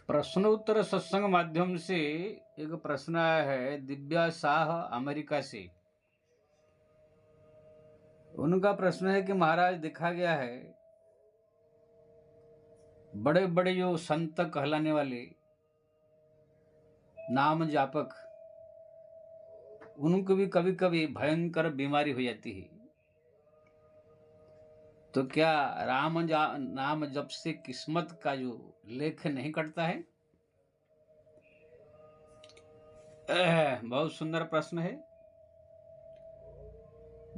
प्रश्न उत्तर सत्संग माध्यम से एक प्रश्न आया है दिव्या शाह अमेरिका से। उनका प्रश्न है कि महाराज, देखा गया है बड़े बड़े जो संत कहलाने वाले नाम जापक, उनको भी कभी कभी भयंकर बीमारी हो जाती है। तो क्या नाम जप से किस्मत का जो लेख नहीं कटता है? बहुत सुंदर प्रश्न है।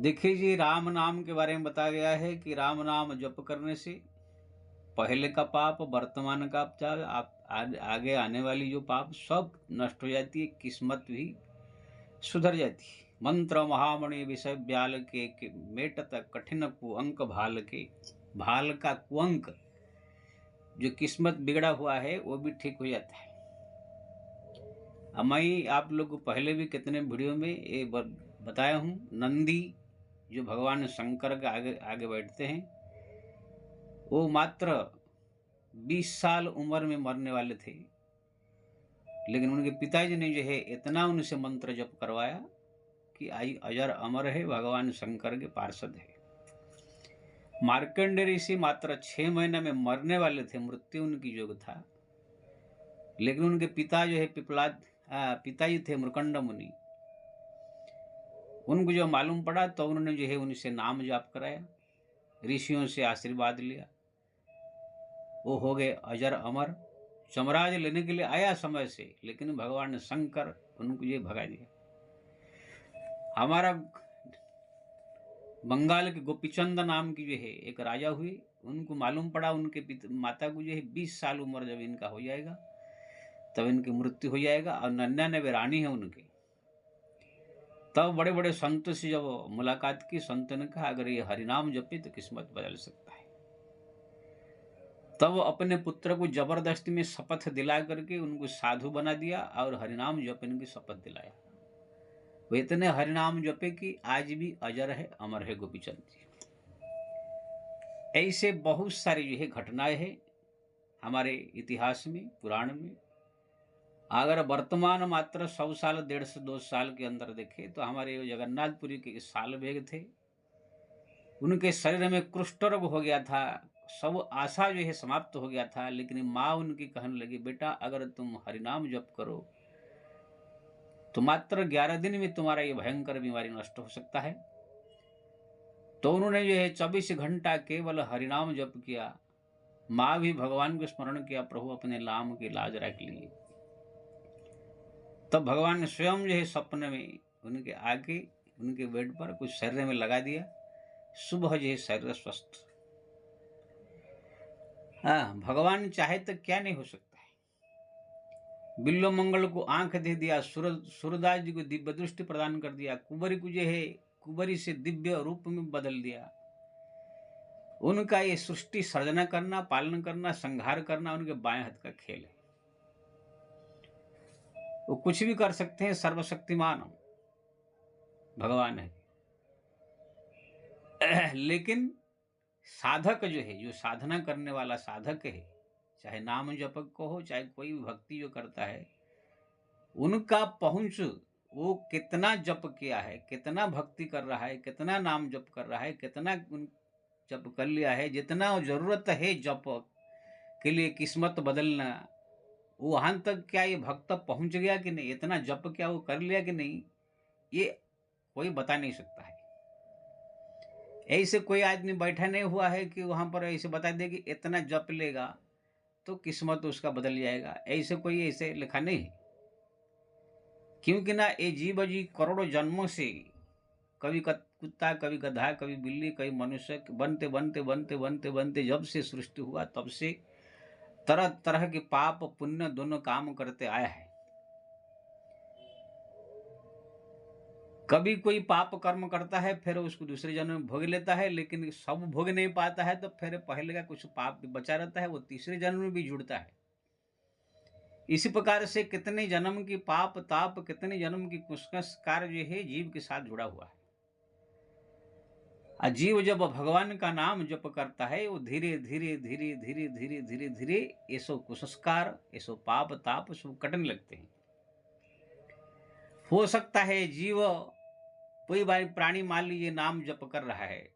देखिए जी, राम नाम के बारे में बताया गया है कि राम नाम जप करने से पहले का पाप, वर्तमान का आगे आने वाली जो पाप सब नष्ट हो जाती है, किस्मत भी सुधर जाती है। मंत्र महामणि विषय ब्याल के मेटत कठिन कुअंक भाल के। भाल का कुअंक, जो किस्मत बिगड़ा हुआ है, वो भी ठीक हो जाता है। मैं आप लोग को पहले भी कितने वीडियो में ये बताया हूँ। नंदी जो भगवान शंकर के आगे आगे बैठते हैं, वो मात्र 20 साल उम्र में मरने वाले थे, लेकिन उनके पिताजी ने जो है इतना उनसे मंत्र जप करवाया कि आई अजर अमर है, भगवान शंकर के पार्षद है। मार्कंडेय ऋषि मात्र 6 महीने में मरने वाले थे, मृत्यु उनकी योग था, लेकिन उनके पिता जो है पिताजी थे मृकंड मुनि। उनको जो मालूम पड़ा तो उन्होंने जो है उनसे नाम जाप कराया, ऋषियों से आशीर्वाद लिया, वो हो गए अजर अमर। यमराज लेने के लिए आया समय से, लेकिन भगवान शंकर उनको ये भगा दिया। हमारा बंगाल के गोपीचंद नाम की जो है एक राजा हुए, उनको मालूम पड़ा उनके माता को जो है 20 साल उम्र जब इनका हो जाएगा तब इनकी मृत्यु हो जाएगा, और 99 रानी है उनके। तब बड़े बड़े संतों से जब मुलाकात की, संतों ने कहा अगर ये हरिनाम जपे तो किस्मत बदल सकता है। तब अपने पुत्र को जबरदस्ती में शपथ दिला करके उनको साधु बना दिया और हरिनाम जपने की शपथ दिलाया। वो इतने हरिनाम जपे कि आज भी अजर है, अमर है गोपीचंद जी। ऐसे बहुत सारी जो है घटनाएं हैं हमारे इतिहास में, पुराण में। अगर वर्तमान मात्र 100 साल, 150-200 साल के अंदर देखे तो हमारे जगन्नाथपुरी के साल बेग थे, उनके शरीर में कुष्ठ रोग हो गया था, सब आशा जो है समाप्त हो गया था, लेकिन माँ उनकी कहने लगी बेटा अगर तुम हरिनाम जप करो तो मात्र 11 दिन में तुम्हारा ये भयंकर बीमारी नष्ट हो सकता है। तो उन्होंने जो है 24 घंटा केवल हरिनाम जप किया। माँ भी भगवान को स्मरण किया, प्रभु अपने लाम की लाज रख लिए। तब भगवान ने स्वयं जो है सपने में उनके आके उनके बेड पर कुछ शरीर में लगा दिया। सुबह जो है शरीर स्वस्थ। हाँ, भगवान चाहे तो क्या नहीं हो सकता है। बिल्लो मंगल को आंख दे दिया, सूरदास जी को दिव्य दृष्टि प्रदान कर दिया, कुबरी को जो है कुबरी से दिव्य रूप में बदल दिया। उनका ये सृष्टि सर्जना करना, पालन करना, संहार करना उनके बाएं हाथ का खेल है। वो कुछ भी कर सकते हैं, सर्वशक्तिमान भगवान है। लेकिन साधक जो है, जो साधना करने वाला साधक है, चाहे नाम जपक को हो, चाहे कोई भी भक्ति जो करता है, उनका पहुंच, वो कितना जप किया है, कितना भक्ति कर रहा है, कितना नाम जप कर रहा है, कितना जप कर लिया है, जितना जरूरत है जप के लिए किस्मत बदलना, वहां तक क्या ये भक्त पहुंच गया कि नहीं, इतना जप क्या वो कर लिया कि नहीं, ये कोई बता नहीं सकता है। ऐसे कोई आदमी बैठा नहीं हुआ है कि वहां पर ऐसे बता दे कि इतना जप लेगा तो किस्मत उसका बदल जाएगा। ऐसे कोई ऐसे लिखा नहीं है, क्योंकि ना ये जीव जी करोड़ों जन्मों से कभी कुत्ता, कभी गधा, कभी बिल्ली, कभी मनुष्य बनते बनते बनते बनते बनते जब से सृष्टि हुआ तब से तरह तरह के पाप पुण्य दोनों काम करते आया है। कभी कोई पाप कर्म करता है फिर उसको दूसरे जन्म में भोग लेता है, लेकिन सब भोग नहीं पाता है, तो फिर पहले का कुछ पाप भी बचा रहता है, वो तीसरे जन्म में भी जुड़ता है। इसी प्रकार से कितने जन्म की पाप ताप, कितने जन्म की कुसंस्कार जो है जीव के साथ जुड़ा हुआ है। जीव जब भगवान का नाम जप करता है वो धीरे धीरे धीरे धीरे धीरे धीरे धीरे ये सब कुसंस्कार, ये सब पाप ताप सब कटने लगते हैं। हो सकता है जीव कोई बार प्राणी मान लीजिए नाम जप कर रहा है,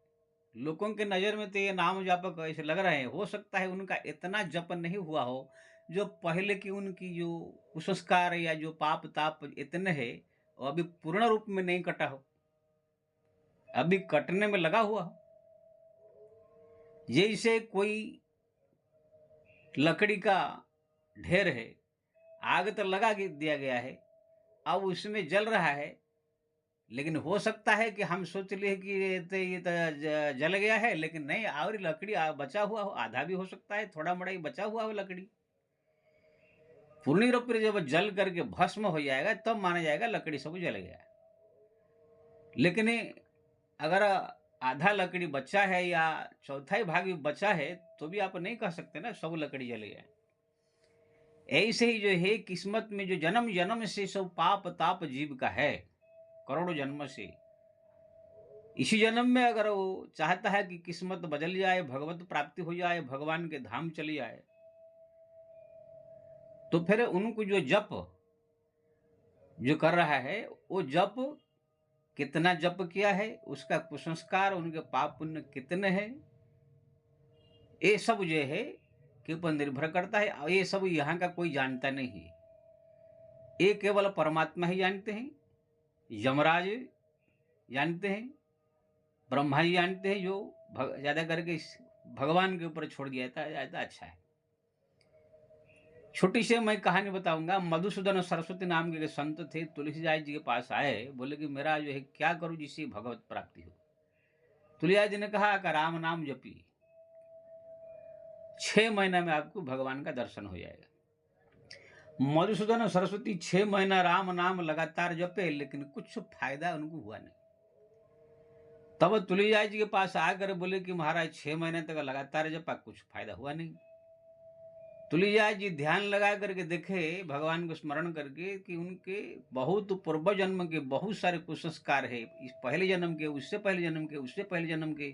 लोगों के नज़र में तो ये नाम जप ऐसे लग रहे हैं, हो सकता है उनका इतना जप नहीं हुआ हो, जो पहले की उनकी जो कुसंस्कार या जो पाप ताप इतने हैं, वो अभी पूर्ण रूप में नहीं कटा हो, अभी कटने में लगा हुआ हो। जैसे कोई लकड़ी का ढेर है, आग तो लगा दिया गया है, अब उसमें जल रहा है, लेकिन हो सकता है कि हम सोच लिए कि ये तो जल गया है, लेकिन नहीं, और लकड़ी बचा हुआ हो, आधा भी हो सकता है, थोड़ा मोड़ा ही बचा हुआ हो लकड़ी। पूर्ण रूप में जब जल करके भस्म हो जाएगा तब माना जाएगा लकड़ी सब जल गया। लेकिन अगर आधा लकड़ी बचा है या चौथाई भाग भी बचा है, तो भी आप नहीं कह सकते ना सब लकड़ी जल गया। ऐसे ही जो है किस्मत में जो जन्म जन्म से सब पाप ताप जीव का है, करोड़ों जन्म से, इसी जन्म में अगर वो चाहता है कि किस्मत बदल जाए, भगवत प्राप्ति हो जाए, भगवान के धाम चली जाए, तो फिर उनको जो जप जो कर रहा है, वो जप कितना जप किया है, उसका कुसंस्कार, उनके पाप पुण्य कितने हैं, ये सब जो है के ऊपर निर्भर करता है। और ये सब यहाँ का कोई जानता नहीं है, ये केवल परमात्मा ही जानते हैं, यमराज जानते हैं, ब्रह्मा जी जानते हैं, जो ज्यादा करके भगवान के ऊपर छोड़ दिया था ज्यादा अच्छा है। छोटी सी मैं कहानी बताऊंगा। मधुसूदन सरस्वती नाम के संत थे, तुलसीदास जी के पास आए, बोले कि मेरा जो है क्या करूं जिससे भगवत प्राप्ति हो। तुलसीदास जी ने कहा कि राम नाम जपी, 6 महीना में आपको भगवान का दर्शन हो जाएगा। मधुसूदन सरस्वती 6 महीना राम नाम लगातार जपे, लेकिन कुछ फायदा उनको हुआ नहीं। तब तुलसीदास जी के पास आकर बोले कि महाराज 6 महीने तक लगातार जपा, कुछ फायदा हुआ नहीं। तुलसीदास जी ध्यान लगा करके देखे, भगवान को स्मरण करके, कि उनके बहुत पूर्व जन्म के बहुत सारे कुसंस्कार है, इस पहले जन्म के, उससे पहले जन्म के, उससे पहले जन्म के,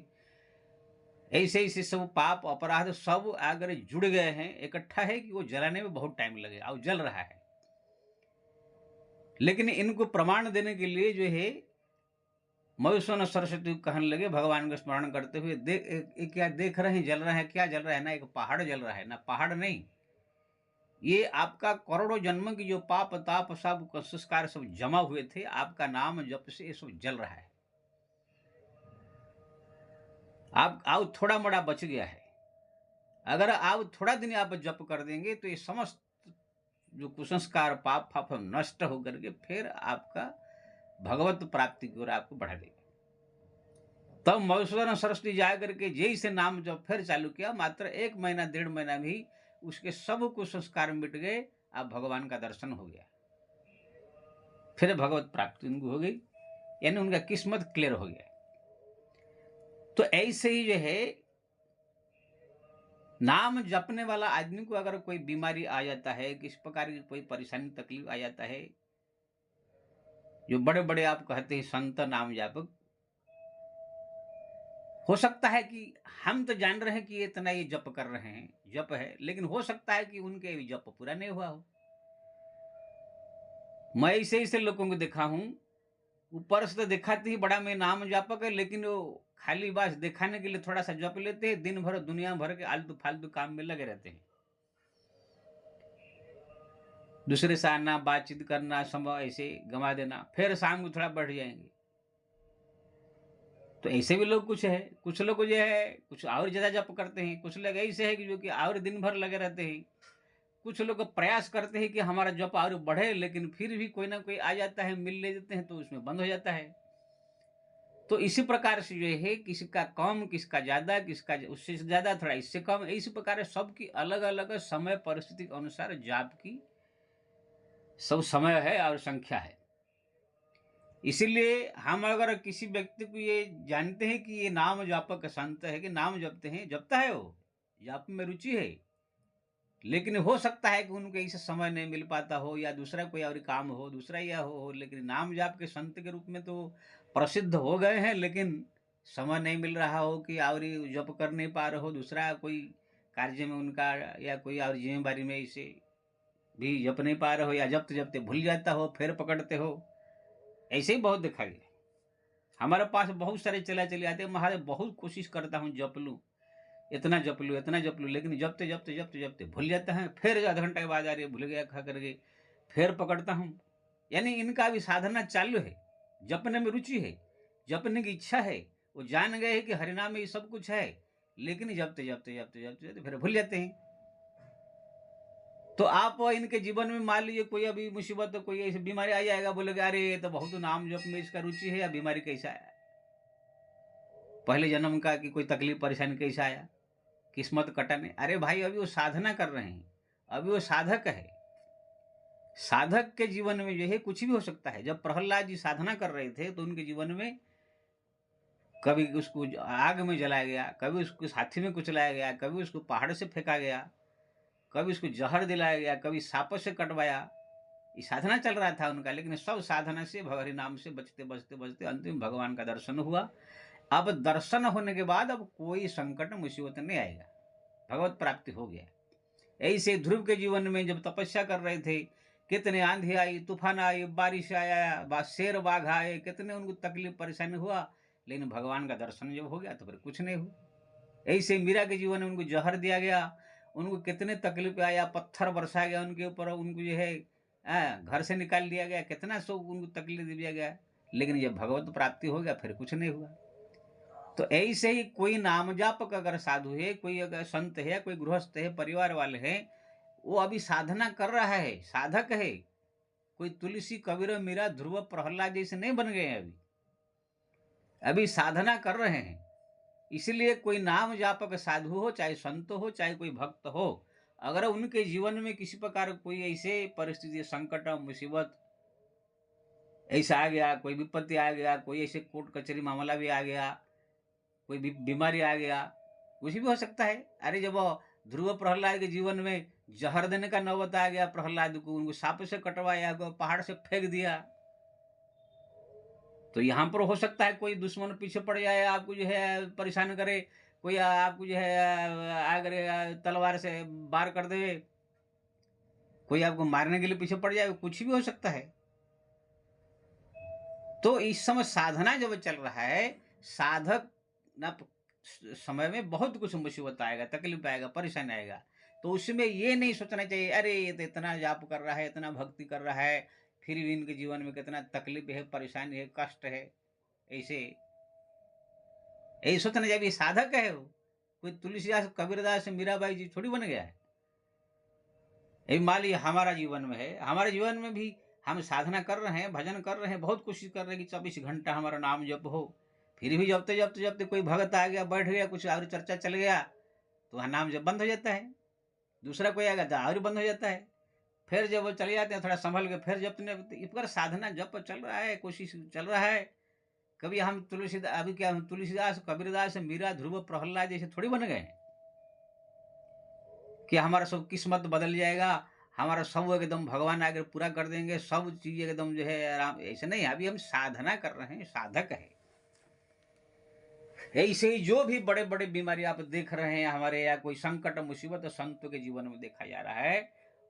ऐसे ऐसे सब पाप अपराध सब आकर जुड़ गए हैं, इकट्ठा है कि वो जलाने में बहुत टाइम लगे, और जल रहा है। लेकिन इनको प्रमाण देने के लिए जो है मधुसूदन सरस्वती कहने लगे, भगवान को स्मरण करते हुए, क्या देख रहे हैं, जल रहा है, क्या जल रहा है? ना एक पहाड़ जल रहा है, ना पहाड़ नहीं, ये आपका करोड़ों जन्म की जो पाप ताप सब संस्कार सब जमा हुए थे, आपका नाम जप से ये सब जल रहा है। आप आओ थोड़ा मोड़ा बच गया है, अगर आप थोड़ा दिन आप जप कर देंगे तो ये समस्त जो कुसंस्कार पाप फाप नष्ट होकर के फिर आपका भगवत प्राप्ति की ओर आपको बढ़ा देगा। तब मधुसूदन सरस्वती जा करके जैसे नाम जब फिर चालू किया, मात्र 1 महीना 1.5 महीना भी उसके सब कुसंस्कार मिट गए, अब भगवान का दर्शन हो गया, फिर भगवत प्राप्ति उनको हो गई, यानी उनका किस्मत क्लियर हो गया। तो ऐसे ही जो है नाम जपने वाला आदमी को अगर कोई बीमारी आ जाता है, किस प्रकार की कोई परेशानी तकलीफ आ जाता है, जो बड़े बड़े आप कहते हैं संत नाम जापक, हो सकता है कि हम तो जान रहे हैं कि इतना ये जप कर रहे हैं, जप है, लेकिन हो सकता है कि उनके जप पूरा नहीं हुआ हो। मैं ऐसे ऐसे लोगों को देखा हूं, ऊपर से तो दिखाते ही बड़ा मैं नाम जापक है, लेकिन वो खाली बस दिखाने के लिए थोड़ा सा जप लेते हैं, दिन भर दुनिया भर के आलतू फालतू काम में लगे रहते हैं, दूसरे से आना, बातचीत करना, समय ऐसे गंवा देना, फिर शाम को थोड़ा बढ़ जाएंगे। तो ऐसे भी लोग कुछ है, कुछ लोग जो है कुछ और ज्यादा जप करते हैं, कुछ लोग ऐसे है कि जो कि और दिन भर लगे रहते हैं, कुछ लोग प्रयास करते हैं कि हमारा जप और बढ़े, लेकिन फिर भी कोई ना कोई आ जाता है, मिल ले जाते हैं, तो उसमें बंद हो जाता है। तो इसी प्रकार से जो है किसी का कम, किसका ज्यादा, किसका उससे ज्यादा, थोड़ा इससे कम, इसी प्रकार सबकी अलग अलग समय परिस्थिति के अनुसार जाप की सब समय है और संख्या है। इसीलिए हम अगर किसी व्यक्ति को ये जानते हैं कि ये नाम जापक संत है, कि नाम जपते हैं, जपता है, वो जाप में रुचि है, लेकिन हो सकता है कि उनको ऐसे समय नहीं मिल पाता हो, या दूसरा कोई और काम हो, दूसरा यह हो, लेकिन नाम जाप के संत के रूप में तो प्रसिद्ध हो गए हैं, लेकिन समय नहीं मिल रहा हो कि और जप कर नहीं पा रहे हो, दूसरा कोई कार्य में उनका या कोई और जिम्मेदारी में इसे भी जप नहीं पा रहे हो, या जपते जपते भूल जाता हो फिर पकड़ते हो। ऐसे ही बहुत देखा गया। हमारे पास बहुत सारे चले आते हैं, महाराज बहुत कोशिश करता हूँ जप लूँ, इतना जप लूँ, इतना जप लूँ, लेकिन जपते जपते जपते जपते भूल जाता है, फिर आधा घंटा के बाद आ रही भूल गया खा करके, फिर पकड़ता हूँ। यानी इनका भी साधना चालू है, जपने में रुचि है, जपने की इच्छा है, वो जान गए हैं कि हरिनाम में ये सब कुछ है, लेकिन जपते जपते जपते जपते जपते फिर भूल जाते हैं। तो आप इनके जीवन में मान लीजिए कोई अभी मुसीबत, तो कोई ऐसी बीमारी आ जाएगा, बोलेगा अरे ये तो बहुत नाम जप में इसका रुचि है, या बीमारी कैसा है, पहले जन्म का कि कोई तकलीफ परेशानी कैसा आया, किस्मत कटा नहीं। अरे भाई अभी वो साधना कर रहे हैं, अभी वो साधक है। साधक के जीवन में जो है कुछ भी हो सकता है। जब प्रहलाद जी साधना कर रहे थे तो उनके जीवन में कभी उसको आग में जलाया गया, कभी उसको हाथी में कुचलाया गया, कभी उसको पहाड़ से फेंका गया, कभी उसको जहर दिलाया गया, कभी सांप से कटवाया। ये साधना चल रहा था उनका, लेकिन सब साधना से भगवान नाम से बचते बचते बचते अंतिम भगवान का दर्शन हुआ। अब दर्शन होने के बाद अब कोई संकट मुसीबत नहीं आएगा, भगवत प्राप्ति हो गया। ऐसे ध्रुव के जीवन में जब तपस्या कर रहे थे, कितने आंधी आई, तूफान आई, बारिश आया, शेर बाघ आए, कितने उनको तकलीफ परेशानी हुआ, लेकिन भगवान का दर्शन जब हो गया तो फिर कुछ नहीं हुआ। ऐसे मीरा के जीवन में उनको जहर दिया गया, उनको कितने तकलीफ आया, पत्थर बरसाया गया उनके ऊपर, उनको जो है घर से निकाल दिया गया, कितना सो उनको तकलीफ दिया गया, लेकिन जब भगवत प्राप्ति हो गया फिर कुछ नहीं हुआ। तो ऐसे ही कोई नाम जापक अगर साधु है, कोई अगर संत है, कोई गृहस्थ है, परिवार वाले हैं, वो अभी साधना कर रहा है, साधक है, कोई तुलसी कबीर मीरा ध्रुव प्रहलाद जैसे नहीं बन गए हैं, अभी साधना कर रहे हैं। इसलिए कोई नाम जापक साधु हो, चाहे संत हो, चाहे कोई भक्त हो, अगर उनके जीवन में किसी प्रकार कोई ऐसे परिस्थिति, संकट, मुसीबत ऐसा आ गया, कोई विपत्ति आ गया, कोई ऐसे कोर्ट कचहरी मामला भी आ गया, कोई बीमारी आ गया, कुछ भी हो सकता है। अरे जब ध्रुव प्रहलाद के जीवन में जहर देने का नौबत आ गया, प्रहलाद को उनको सांप से कटवाया, पहाड़ से फेंक दिया, तो यहाँ पर हो सकता है कोई दुश्मन पीछे पड़ जाए, आपको जो है परेशान करे, कोई आपको जो है आगे तलवार से वार कर दे, कोई आपको मारने के लिए पीछे पड़ जाए, कुछ भी हो सकता है। तो इस समय साधना जब चल रहा है, साधक ना समय में बहुत कुछ मुसीबत आएगा, तकलीफ आएगा, परेशानी आएगा, तो उसमें ये नहीं सोचना चाहिए अरे ये तो इतना जाप कर रहा है, इतना भक्ति कर रहा है, फिर भी इनके जीवन में कितना तकलीफ है, परेशानी है, कष्ट है, ऐसे यही सोचना चाहिए। साधक है वो, कोई तुलसीदास, कबीरदास, मीराबाई जी थोड़ी बन गया है। यही मान लीजिए हमारा जीवन में है, हमारे जीवन में भी हम साधना कर रहे हैं, भजन कर रहे हैं, बहुत कोशिश कर रहे हैं कि 24 घंटा हमारा नाम जप हो, फिर भी जपते जपते जपते कोई भगत आ गया, बैठ गया, कुछ और चर्चा चल गया, तो वहाँ नाम जब बंद हो जाता है, दूसरा कोई आएगा तो और बंद हो जाता है, फिर जब वो चले जाते हैं थोड़ा संभल के, फिर जपने इस पर साधना जप चल रहा है, कोशिश चल रहा है। कभी हम तुलसीदास, अभी क्या हम तुलसीदास, कबीरदास, मीरा, ध्रुव, प्रहलाद जैसे थोड़ी बन गए कि हमारा सब किस्मत बदल जाएगा, हमारा सब एकदम भगवान आगे पूरा कर देंगे, सब चीज एकदम जो है आराम, ऐसे नहीं। अभी हम साधना कर रहे हैं, साधक है। ऐसे ही जो भी बड़े बड़े बीमारी आप देख रहे हैं हमारे, या कोई संकट मुसीबत संतों के जीवन में देखा जा रहा है,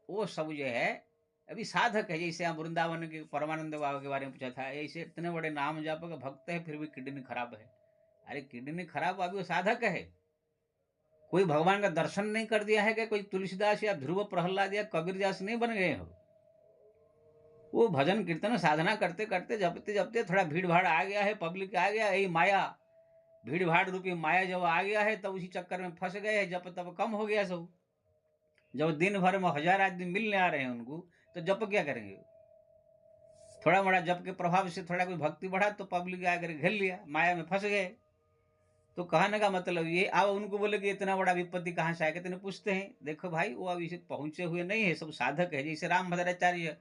वो सब जो है अभी साधक है। जैसे हम वृंदावन के परमानंद बाबा के बारे में पूछा था, ऐसे इतने बड़े नाम जापक भक्त है, फिर भी किडनी खराब है। अरे किडनी खराब, अभी वो साधक है। कोई भगवान का दर्शन नहीं कर दिया है कि कोई तुलसीदास या ध्रुव प्रहलाद या कबीरदास नहीं बन गए हो। वो भजन कीर्तन साधना करते करते जपते जपते थोड़ा भीड़ भाड़ आ गया है, पब्लिक आ गया, यही माया, भीड़ भाड़ रूपी माया जब आ गया है तब उसी चक्कर में फंस गए हैं, जप तब कम हो गया सब। जब दिन भर में 1000 आदमी मिलने आ रहे हैं उनको, तो जप क्या करेंगे? थोड़ा मोड़ा जप के प्रभाव से थोड़ा कोई भक्ति बढ़ा तो पब्लिक आकर घेर लिया, माया में फंस गए। तो कहने का मतलब ये, अब उनको बोले कि इतना बड़ा विपत्ति कहाँ से आया, कितने पूछते हैं, देखो भाई वो अभी से पहुंचे हुए नहीं है, सब साधक है। जैसे राम भद्राचार्य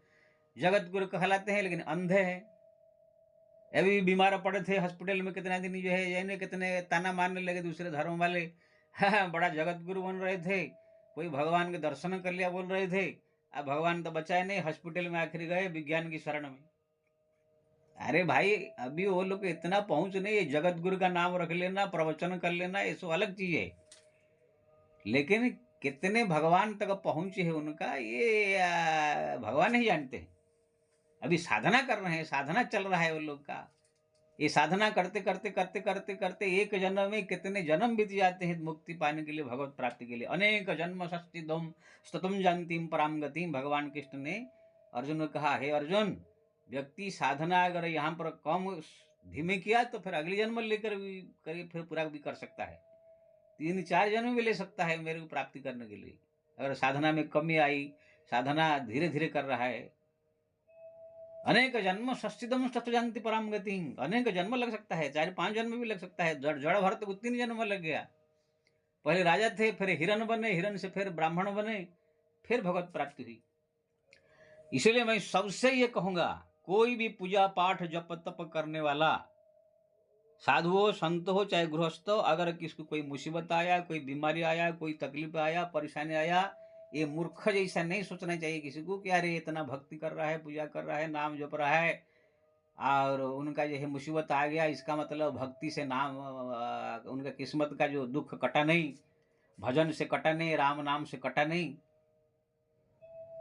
जगत गुरु कहलाते हैं, लेकिन अंधे हैं, अभी बीमार पड़े थे हॉस्पिटल में, कितना दिन जो है यानी कितने ताना मारने लगे दूसरे धर्म वाले। हाँ, बड़ा जगत गुरु बन रहे थे, कोई भगवान के दर्शन कर लिया बोल रहे थे, अब भगवान तो बचाए नहीं, हॉस्पिटल में आखिर गए विज्ञान की शरण में। अरे भाई, अभी वो लोग इतना पहुंच नहीं है, जगत गुरु का नाम रख लेना, प्रवचन कर लेना, ये सब अलग चीज है। लेकिन कितने भगवान तक पहुंचे है उनका, ये भगवान ही जानते हैं। अभी साधना कर रहे हैं, साधना चल रहा है वो लोग का। ये साधना करते करते करते करते करते एक जन्म में कितने जन्म बीत जाते हैं मुक्ति पाने के लिए, भगवत प्राप्ति के लिए। अनेक जन्म षष्टिदम स्ततुम जानतीम पराम गतिम। भगवान कृष्ण ने अर्जुन को कहा, हे अर्जुन, व्यक्ति साधना अगर यहाँ पर कम धीमे किया तो फिर अगले जन्म लेकर भी करिए, फिर पूरा भी कर सकता है, 3-4 जन्म भी ले सकता है मेरे को प्राप्ति करने के लिए। अगर साधना में कमी आई, साधना धीरे धीरे कर रहा है, अनेक जन्म षष्टिदम जानती पराम गति। अनेक जन्म लग सकता है, 4-5 जन्म भी लग सकता है। जड़ भर तो 3 जन्म लग गया। पहले राजा थे, फिर हिरण बने, हिरण से फिर ब्राह्मण बने, फिर भगवत प्राप्ति हुई। इसलिए मैं सबसे ये कहूंगा, कोई भी पूजा पाठ जप तप करने वाला, साधु हो, संत हो, चाहे गृहस्थ हो, अगर किसको कोई मुसीबत आया, कोई बीमारी आया, कोई तकलीफ आया, परेशानी आया, ये मूर्ख जैसा नहीं सोचना चाहिए किसी को कि अरे इतना भक्ति कर रहा है, पूजा कर रहा है, नाम जप रहा है और उनका जो है मुसीबत आ गया, इसका मतलब भक्ति से नाम उनका किस्मत का जो दुख कटा नहीं, भजन से कटा नहीं, राम नाम से कटा नहीं।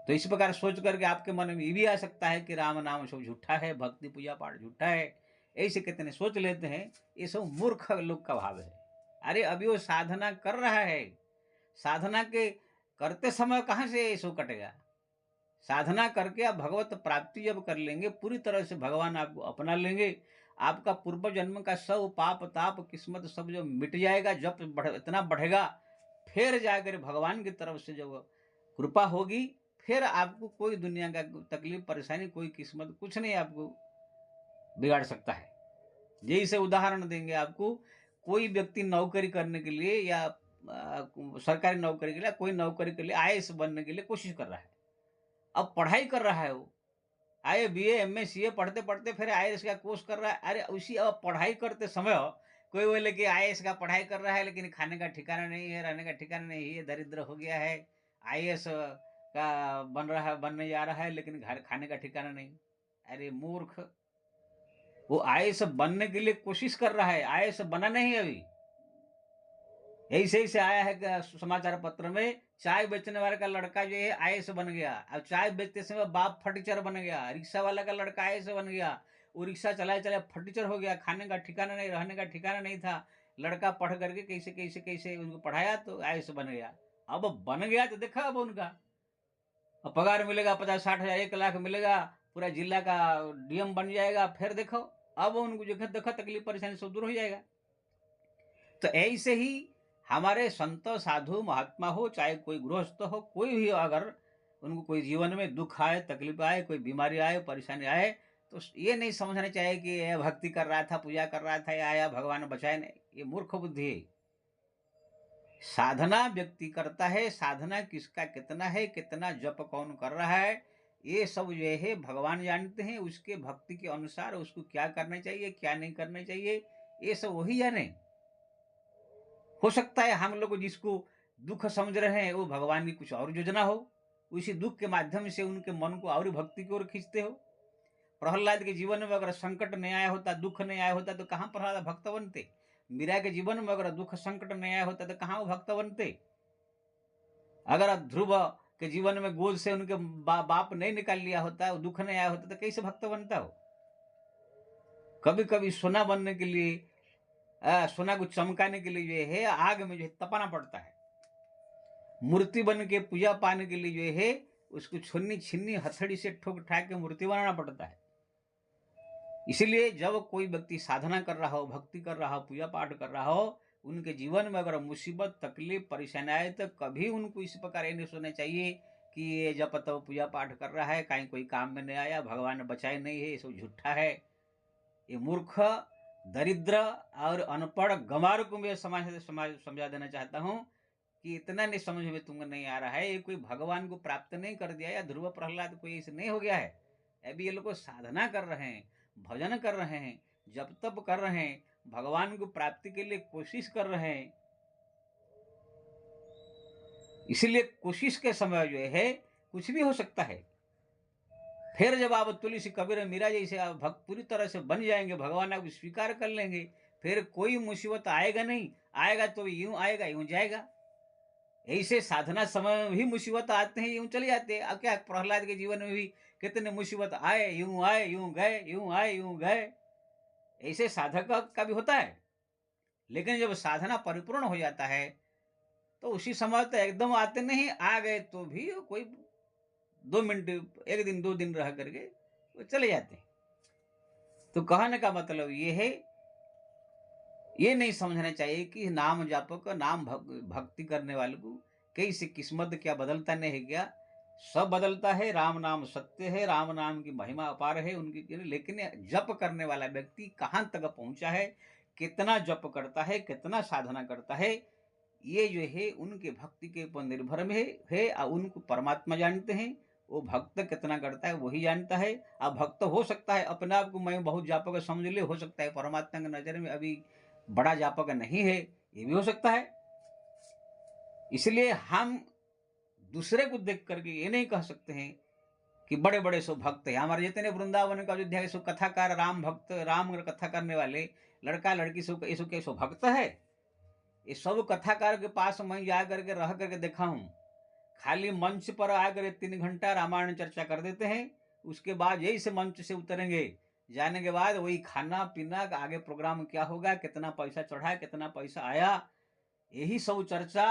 तो इस प्रकार सोच करके आपके मन में ये भी आ सकता है कि राम नाम सब झूठा है, भक्ति पूजा पाठ झूठा है, ऐसे कितने सोच लेते हैं। ये सब मूर्ख लोग का भाव है। अरे अभी वो साधना कर रहा है, साधना के करते समय कहाँ से ये सब कटेगा। साधना करके आप भगवत प्राप्ति जब कर लेंगे, पूरी तरह से भगवान आपको अपना लेंगे, आपका पूर्व जन्म का सब पाप ताप किस्मत सब जो मिट जाएगा, जब इतना बढ़ेगा, फिर जाकर भगवान की तरफ से जब कृपा होगी, फिर आपको कोई दुनिया का तकलीफ परेशानी, कोई किस्मत कुछ नहीं आपको बिगाड़ सकता है। यही से उदाहरण देंगे आपको, कोई व्यक्ति नौकरी करने के लिए या सरकारी नौकरी के लिए, कोई नौकरी के लिए आईएएस बनने के लिए कोशिश कर रहा है। अब पढ़ाई कर रहा है वो, आईए बीए एमए सीए पढ़ते पढ़ते फिर आईएएस का कोर्स कर रहा है। अरे उसी अब पढ़ाई करते समय कोई बोले कि आईएएस का पढ़ाई कर रहा है, लेकिन खाने का ठिकाना नहीं है, रहने का ठिकाना नहीं है, दरिद्र हो गया है। आईएएस का बन रहा है, बनने जा रहा है, लेकिन घर खाने का ठिकाना नहीं। अरे मूर्ख, वो आईएएस बनने के लिए कोशिश कर रहा है, आईएएस बना नहीं अभी। ऐसे आया है समाचार पत्र में, चाय बेचने वाले का लड़का जो है आईएएस बन गया। अब चाय बेचते समय बाप फटीचर बन गया, रिक्शा वाला का लड़का आईएएस बन गया, वो रिक्शा चलाए चलाए फटीचर हो गया, खाने का ठिकाना नहीं, रहने का ठिकाना नहीं था। लड़का पढ़ करके कैसे कैसे कैसे उनको पढ़ाया तो आईएएस बन गया। अब बन गया तो देखा अब उनका अब पगार मिलेगा 50-60 हजार, 1 लाख मिलेगा, पूरा जिला का डीएम बन जाएगा। फिर देखो अब उनको जो देखो तकलीफ परेशानी सब दूर हो जाएगा। तो ऐसे ही हमारे संत साधु महात्मा हो, चाहे कोई गृहस्थ हो, कोई भी अगर उनको कोई जीवन में दुख आए, तकलीफ आए, कोई बीमारी आए, परेशानी आए, तो ये नहीं समझना चाहिए कि ये भक्ति कर रहा था, पूजा कर रहा था, या आया भगवान बचाए। नहीं, ये मूर्ख बुद्धि है। साधना व्यक्ति करता है, साधना किसका कितना है, कितना जप कौन कर रहा है, ये सब जो है भगवान जानते हैं। उसके भक्ति के अनुसार उसको क्या करना चाहिए, क्या नहीं करना चाहिए, ये सब वही जाने। हो सकता है हम लोग जिसको दुख समझ रहे हैं वो भगवान की कुछ और योजना हो, उसी दुख के माध्यम से उनके मन को और भक्ति की ओर खींचते हो। प्रहलाद के जीवन में अगर संकट नहीं आया होता, दुख नहीं आया होता, तो कहाँ प्रहलाद भक्त बनते। मीरा के जीवन में अगर दुख संकट नहीं आया होता तो कहाँ वो भक्त बनते। अगर ध्रुव के जीवन में गोद से उनके बाप नहीं निकाल लिया होता, दुख नहीं आया होता, तो कैसे भक्त बनता हो। कभी कभी सोना बनने के लिए, सोना को चमकाने के लिए जो है आग में जो है तपाना पड़ता है। मूर्ति बन के पूजा पाने के लिए जो है उसको छुन्नी छिन्नी हथेली से ठोक ठाक के मूर्ति बनाना पड़ता है। इसलिए जब कोई व्यक्ति साधना कर रहा हो, भक्ति कर रहा हो, पूजा पाठ कर रहा हो, उनके जीवन में अगर मुसीबत तकलीफ परेशानी आए तो कभी उनको इस प्रकार नहीं सोचना चाहिए कि ये जब तब पूजा पाठ कर रहा है, कहीं कोई काम में नहीं आया, भगवान ने बचाए नहीं है, ये सब झूठा है। ये मूर्ख, दरिद्र और अनपढ़ गंवार को मैं समाज समझा देना चाहता हूँ कि इतना नहीं समझ में तुमको नहीं आ रहा है। ये कोई भगवान को प्राप्त नहीं कर दिया, या ध्रुव प्रहलाद कोई ऐसे नहीं हो गया है। अभी ये लोग साधना कर रहे हैं, भजन कर रहे हैं, जप तप कर रहे हैं, भगवान को प्राप्ति के लिए कोशिश कर रहे हैं। इसलिए कोशिश के समय जो है कुछ भी हो सकता है। फिर जब आप तुलसी कबीर मीरा जैसे आप भक्त पूरी तरह से बन जाएंगे, भगवान आपको स्वीकार कर लेंगे, फिर कोई मुसीबत आएगा नहीं, आएगा तो यूं आएगा यूं जाएगा। ऐसे साधना समय में भी मुसीबत आते हैं, यूं चले जाते हैं। अब क्या प्रहलाद के जीवन में भी कितने मुसीबत आए यूं गए, यूं आए यूं गए। ऐसे साधक का भी होता है। लेकिन जब साधना परिपूर्ण हो जाता है तो उसी समय तो एकदम आते नहीं, आ गए तो भी कोई 2 मिनट, 1 दिन 2 दिन रह करके वो चले जाते हैं। तो कहने का मतलब ये है, ये नहीं समझना चाहिए कि नाम जापक, नाम भक्ति करने वाले को कैसे किस्मत क्या बदलता नहीं है क्या? सब बदलता है। राम नाम सत्य है, राम नाम की महिमा अपार है उनकी। लेकिन जप करने वाला व्यक्ति कहाँ तक पहुंचा है, कितना जप करता है, कितना साधना करता है, ये जो है उनके भक्ति के ऊपर निर्भर में है। और उनको परमात्मा जानते हैं। वो भक्त कितना करता है वही जानता है। अब भक्त हो सकता है अपने आप को मैं बहुत जापक समझ ले, हो सकता है परमात्मा की नजर में अभी बड़ा जापक नहीं है, ये भी हो सकता है। इसलिए हम दूसरे को देख करके ये नहीं कह सकते हैं कि बड़े बड़े सो भक्त है। हमारे जितने वृंदावन का अयोध्या के सो कथाकार, राम भक्त, राम कथा करने वाले लड़का लड़की सो के सो भक्त है। ये सब कथाकार के पास मैं जा करके रह करके देखा हूं। खाली मंच पर आकर 3 घंटा रामायण चर्चा कर देते हैं। उसके बाद यही से मंच से उतरेंगे, जाने के बाद वही खाना पीना, आगे प्रोग्राम क्या होगा, कितना पैसा चढ़ा, कितना पैसा आया, यही सब चर्चा।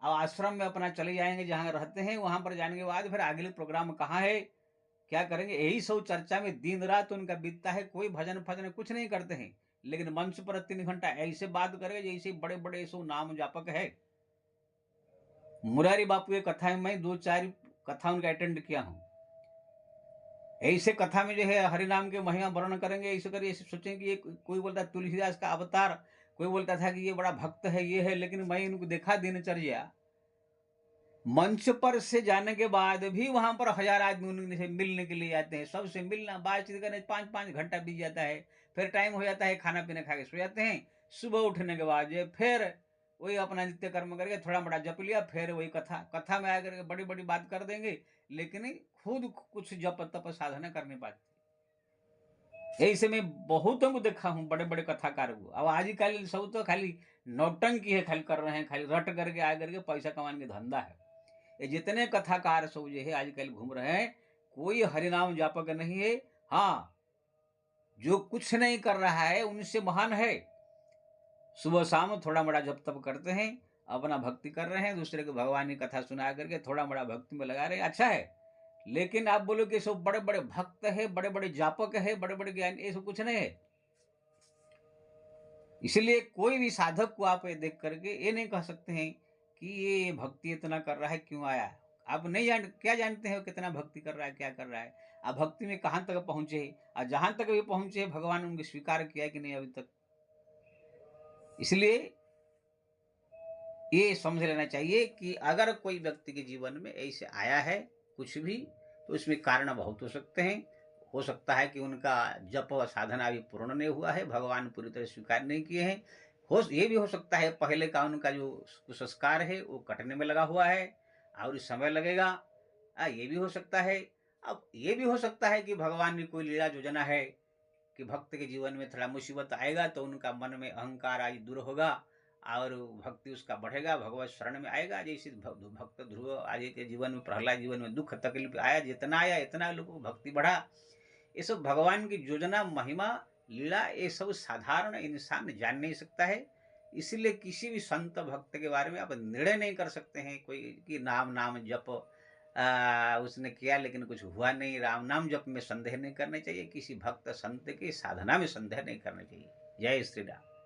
अब आश्रम में अपना चले जाएंगे जहां रहते हैं, वहां पर जाने के बाद फिर अगले प्रोग्राम कहाँ है, क्या करेंगे, यही सब चर्चा में दिन रात उनका बीतता है। कोई भजन फजन कुछ नहीं करते हैं, लेकिन मंच पर 3 घंटा ऐसे बात करेंगे जैसे बड़े बड़े सो नाम जापक है। मुरारी बापू की कथा में मैं 2-4 कथा उनका अटेंड किया हूं। ऐसे कथा में जो है हरि नाम के महिमा वर्णन करेंगे, ऐसे करिए, ऐसे सोचेंगे कि ये कोई बोलता है तुलसीदास का अवतार, कोई बोलता था कि ये बड़ा भक्त है, ये है। लेकिन मैं इनको देखा दिनचर्या, मंच पर से जाने के बाद भी वहां पर 1000 आदमी उनसे मिलने के लिए आते हैं। सबसे मिलना, बातचीत करने 5-5 घंटा बीत जाता है। फिर टाइम हो जाता है, खाना पीना खा के सो जाते हैं। सुबह उठने के बाद जो फिर वही अपना नित्य कर्म करके थोड़ा बड़ा जप लिया, फिर वही कथा में आकर के बड़ी बड़ी बात कर देंगे, लेकिन खुद कुछ जप तप साधना कर नहीं पाते। ऐसे में बहुतों को देखा हूँ, बड़े बड़े कथाकार को। अब आजकल सब तो खाली नौटंकी है, खाली कर रहे हैं, खाली रट करके आ करके पैसा कमाने का धंधा है। ये जितने कथाकार सब जो है आजकल घूम रहे हैं, कोई हरिनाम जापक नहीं है। हाँ, जो कुछ नहीं कर रहा है उनसे महान है। सुबह शाम थोड़ा बड़ा जप तप करते हैं, अपना भक्ति कर रहे हैं, दूसरे को भगवान की कथा सुना करके थोड़ा बड़ा भक्ति में लगा रहे हैं, अच्छा है। लेकिन आप बोलो कि सब बड़े बड़े भक्त है, बड़े बड़े जापक है, बड़े बड़े ज्ञान, ये सब कुछ नहीं है। इसलिए कोई भी साधक को आप ये देख करके ये नहीं कह सकते हैं कि ये भक्ति इतना कर रहा है, क्यों आया। आप नहीं क्या जानते हैं कितना भक्ति कर रहा है, क्या कर रहा है, आप भक्ति में कहाँ तक पहुंचे, और जहां तक भी पहुंचे भगवान उनको स्वीकार किया कि नहीं अभी तक। इसलिए ये समझ लेना चाहिए कि अगर कोई व्यक्ति के जीवन में ऐसे आया है कुछ भी, तो इसमें कारण बहुत हो सकते हैं। हो सकता है कि उनका जप और साधना अभी पूर्ण नहीं हुआ है, भगवान पूरी तरह स्वीकार नहीं किए हैं। ये भी हो सकता है पहले का उनका जो कुसंस्कार है वो कटने में लगा हुआ है और इस समय लगेगा। ये भी हो सकता है। अब ये भी हो सकता है कि भगवान की कोई लीला योजना है कि भक्त के जीवन में थोड़ा मुसीबत आएगा तो उनका मन में अहंकार आदि दूर होगा और भक्ति उसका बढ़ेगा, भगवत शरण में आएगा। जैसे भक्त ध्रुव आदि के जीवन में, प्रहलाद जीवन में दुख तकलीफ आया, जितना आया इतना लोगों को भक्ति बढ़ा। ये सब भगवान की योजना, महिमा, लीला, ये सब साधारण इंसान जान नहीं सकता है। इसलिए किसी भी संत भक्त के बारे में आप निर्णय नहीं कर सकते हैं कोई कि नाम नाम जप उसने किया लेकिन कुछ हुआ नहीं। राम नाम जप में संदेह नहीं करना चाहिए, किसी भक्त संत की साधना में संदेह नहीं करना चाहिए। जय श्री राम।